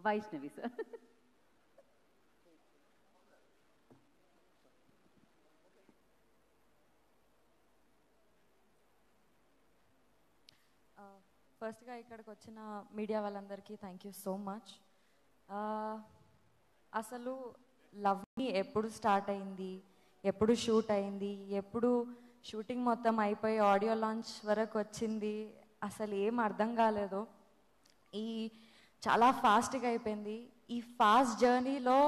Vaishnavi sir. ఫస్ట్గా ఇక్కడికి వచ్చిన మీడియా వాళ్ళందరికీ థ్యాంక్ యూ సో మచ్. అసలు లవ్ మీ ఎప్పుడు స్టార్ట్ అయింది, ఎప్పుడు షూట్ అయింది, ఎప్పుడు షూటింగ్ మొత్తం అయిపోయి ఆడియో లాంచ్ వరకు వచ్చింది, అసలు ఏం అర్థం కాలేదు. ఈ చాలా ఫాస్ట్గా అయిపోయింది. ఈ ఫాస్ట్ జర్నీలో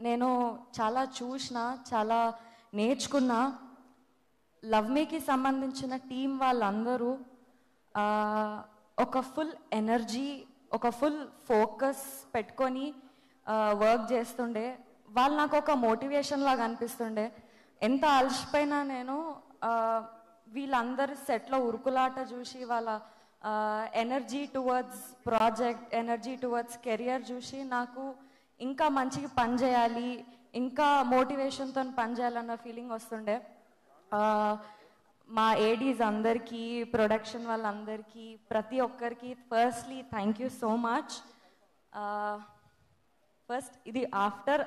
నేను చాలా చూసిన, చాలా నేర్చుకున్నా. లవ్ మీకి సంబంధించిన టీం వాళ్ళందరూ ఒక ఫుల్ ఎనర్జీ, ఒక ఫుల్ ఫోకస్ పెట్టుకొని వర్క్ చేస్తుండే. వాళ్ళు నాకు ఒక మోటివేషన్ లాగా అనిపిస్తుండే. ఎంత అలసిపోయినా నేను వీళ్ళందరి సెట్లో ఉరుకులాట చూసి, వాళ్ళ energy towards project, energy towards career చూసి నాకు ఇంకా మంచిగా పని చేయాలి, ఇంకా మోటివేషన్తో పని చేయాలన్న ఫీలింగ్ వస్తుండే. మా ఏడీస్ అందరికీ, ప్రొడక్షన్ వాళ్ళందరికీ, ప్రతి ఒక్కరికి firstly thank you so much. First ఇది ఆఫ్టర్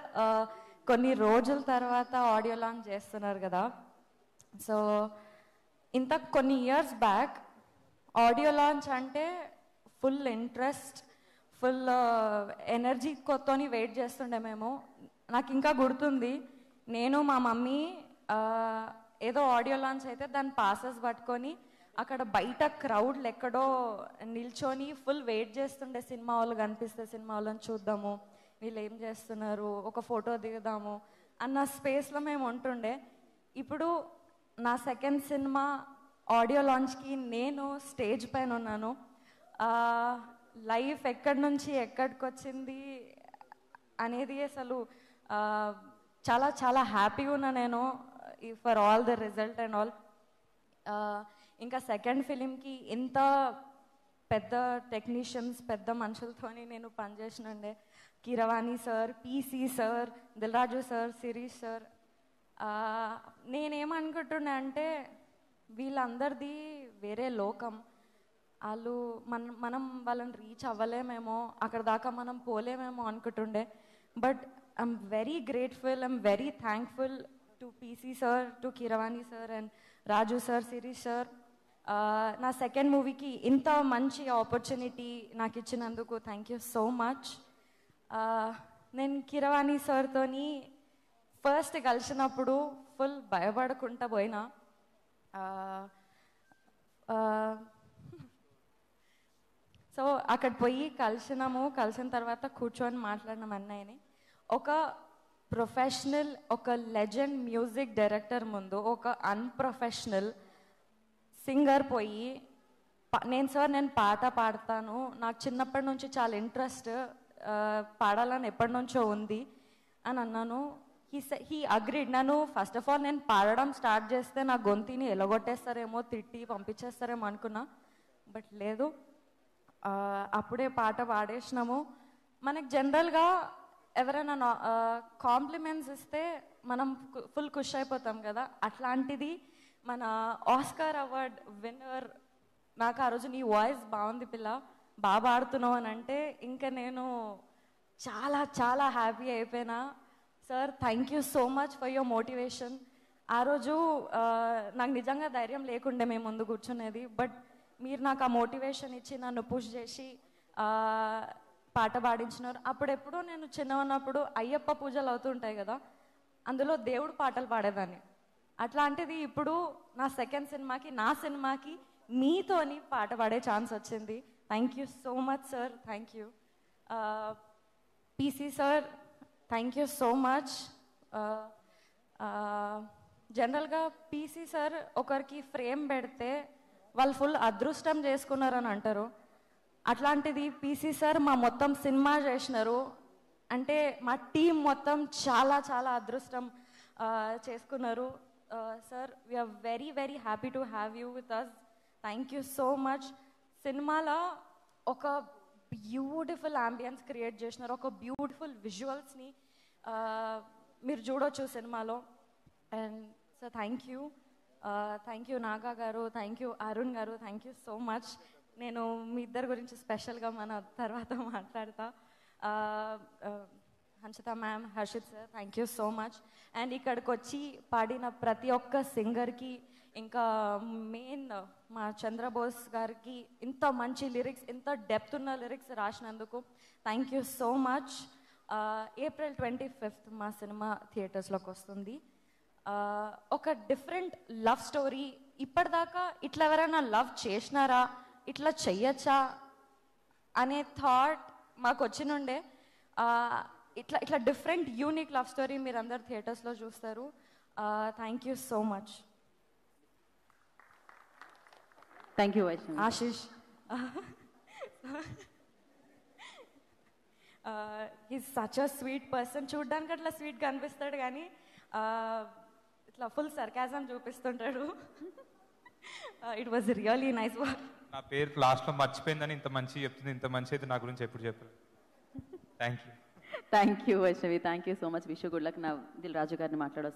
కొన్ని రోజుల తర్వాత ఆడియో లాంచ్ చేస్తున్నారు కదా. సో ఇంత కొన్ని ఇయర్స్ బ్యాక్ ఆడియో లాంచ్ అంటే ఫుల్ ఇంట్రెస్ట్, ఫుల్ ఎనర్జీతోని వెయిట్ చేస్తుండే మేము. నాకు ఇంకా గుర్తుంది, నేను మా మమ్మీ ఏదో ఆడియో లాంచ్ అయితే దాని పాసెస్ పట్టుకొని అక్కడ బయట క్రౌడ్లు ఎక్కడో నిల్చొని ఫుల్ వెయిట్ చేస్తుండే. సినిమా వాళ్ళు కనిపిస్తే సినిమా వాళ్ళని చూద్దాము, వీళ్ళు ఏం చేస్తున్నారు, ఒక ఫోటో దిగుదాము అన్న స్పేస్లో మేము ఉంటుండే. ఇప్పుడు నా సెకండ్ సినిమా ఆడియో లాంచ్కి నేను స్టేజ్ పైన ఉన్నాను. లైఫ్ ఎక్కడి నుంచి ఎక్కడికి వచ్చింది అనేది అసలు చాలా చాలా హ్యాపీగా ఉన్నా నేను for all the result and all. ఇంకా సెకండ్ ఫిలింకి ఇంత పెద్ద టెక్నీషియన్స్, పెద్ద మనుషులతోని నేను పనిచేసినండే. Keeravani sir, PC sir, Dil Raju sir, Sirish sir. నేనేమనుకుంటున్నా అంటే వీళ్ళందరిది వేరే లోకం. వాళ్ళు మనం వాళ్ళని రీచ్ అవ్వలేమేమో, అక్కడ దాకా మనం పోలేమేమో అనుకుంటుండే. But I'm very grateful, I'm very thankful to PC sir, to Keeravani sir and Raju sir, Sirish sir. నా సెకండ్ మూవీకి ఇంత మంచి ఆపర్చునిటీ నాకు ఇచ్చినందుకు థ్యాంక్ యూ సో మచ్. నేను కీరవాణి సార్తోని ఫస్ట్ కలిసినప్పుడు ఫుల్ భయపడకుండా పోయినా. సో అక్కడ పోయి కలిసిన తర్వాత కూర్చొని మాట్లాడినాం అన్నయ్యని. ఒక ప్రొఫెషనల్, ఒక లెజెండ్ మ్యూజిక్ డైరెక్టర్ ముందు ఒక అన్ప్రొఫెషనల్ సింగర్ పోయి నేను పాట పాడతాను, నాకు చిన్నప్పటి నుంచి చాలా ఇంట్రెస్ట్, పాడాలని ఎప్పటి నుంచో ఉంది అని అన్నాను. He agreed. నన్ను ఫస్ట్ ఆఫ్ ఆల్ నేను పాడడం స్టార్ట్ చేస్తే నా గొంతుని ఎలగొట్టేస్తారేమో, తిట్టి పంపించేస్తారేమో అనుకున్నా. బట్ లేదు, అప్పుడే పాట పాడేసినాము. మనకు జనరల్గా ఎవరైనా కాంప్లిమెంట్స్ ఇస్తే మనం ఫుల్ ఖుష్ అయిపోతాం కదా. అట్లాంటిది మన ఆస్కార్ అవార్డ్ విన్నర్ నాకు ఆ రోజు నీ వాయిస్ బాగుంది పిల్ల, బాగా పాడుతున్నావు అని అంటే ఇంకా నేను చాలా చాలా హ్యాపీ అయిపోయినా. Sir thank you so much for your motivation. ఆ రోజు నాకు నిజంగా ధైర్యం లేకుండే మేము ముందు కూర్చునేది. బట్ మీరు నాకు ఆ మోటివేషన్ ఇచ్చి నన్ను పుష్ చేసి పాట పాడించినారు. అప్పుడెప్పుడు నేను చిన్న ఉన్నప్పుడు అయ్యప్ప పూజలు అవుతుంటాయి కదా, అందులో దేవుడు పాటలు పాడేదాన్ని. అట్లాంటిది ఇప్పుడు నా సెకండ్ సినిమాకి, నా సినిమాకి మీతోని పాట పాడే ఛాన్స్ వచ్చింది. Thank you so much sir, thank you. PC sir thank you so much. జనరల్గా పీసీ సార్ ఒకరికి ఫ్రేమ్ పెడితే వాళ్ళు ఫుల్ అదృష్టం చేసుకున్నారని అంటారు. అట్లాంటిది పీసీ సార్ మా మొత్తం సినిమా చేసినారు అంటే మా టీం మొత్తం చాలా చాలా అదృష్టం చేసుకున్నారు. Sir we're very very happy to have you with us. Thank you so much. సినిమాలో ఒక బ్యూటిఫుల్ అంబియన్స్ క్రియేట్ చేసినారు, ఒక బ్యూటిఫుల్ విజువల్స్ని మీరు చూడొచ్చు సినిమాలో. And sir thank you Naga గారు, థ్యాంక్ యూ అరుణ్ గారు, థ్యాంక్ యూ సో మచ్. నేను మీ ఇద్దరి గురించి స్పెషల్గా మన తర్వాత మాట్లాడతా. Hanshita ma'am, Harshit sir, thank you so much. And ఇక్కడికి వచ్చి పాడిన ప్రతి ఒక్క సింగర్కి, ఇంకా మెయిన్ మా చంద్రబోస్ గారికి ఇంత మంచి లిరిక్స్, ఇంత డెప్త్ ఉన్న లిరిక్స్ రాసినందుకు thank you so much. April 25th మా సినిమా థియేటర్స్లోకి వస్తుంది. ఒక డిఫరెంట్ లవ్ స్టోరీ. ఇప్పటిదాకా ఇట్లా ఎవరైనా లవ్ చేసినారా, ఇట్లా చెయ్యొచ్చా అనే థాట్ మాకు వచ్చినుండే. ఇట్లా ఇట్లా డిఫరెంట్ యూనిక్ లవ్ స్టోరీ మీరు అందరు థియేటర్స్లో చూస్తారు. Thank you so much. Thank you Vaishnavi. Ashish is such a sweet person. చూడ్డానికి అట్లా స్వీట్గా అనిపిస్తాడు కానీ ఇట్లా ఫుల్ సర్కాజం చూపిస్తుంటాడు. It was really nice work. నా పేరు లాస్ట్లో మర్చిపోయిందని ఇంత మంచి చెప్తుంది. ఇంత మంచి అయితే నా గురించి ఎప్పుడు చెప్పారు. Thank you. Thank you Vaishnavi. Thank you so much. Wish good luck. నా దిల్ రాజు గారిని మాట్లాడొచ్చు.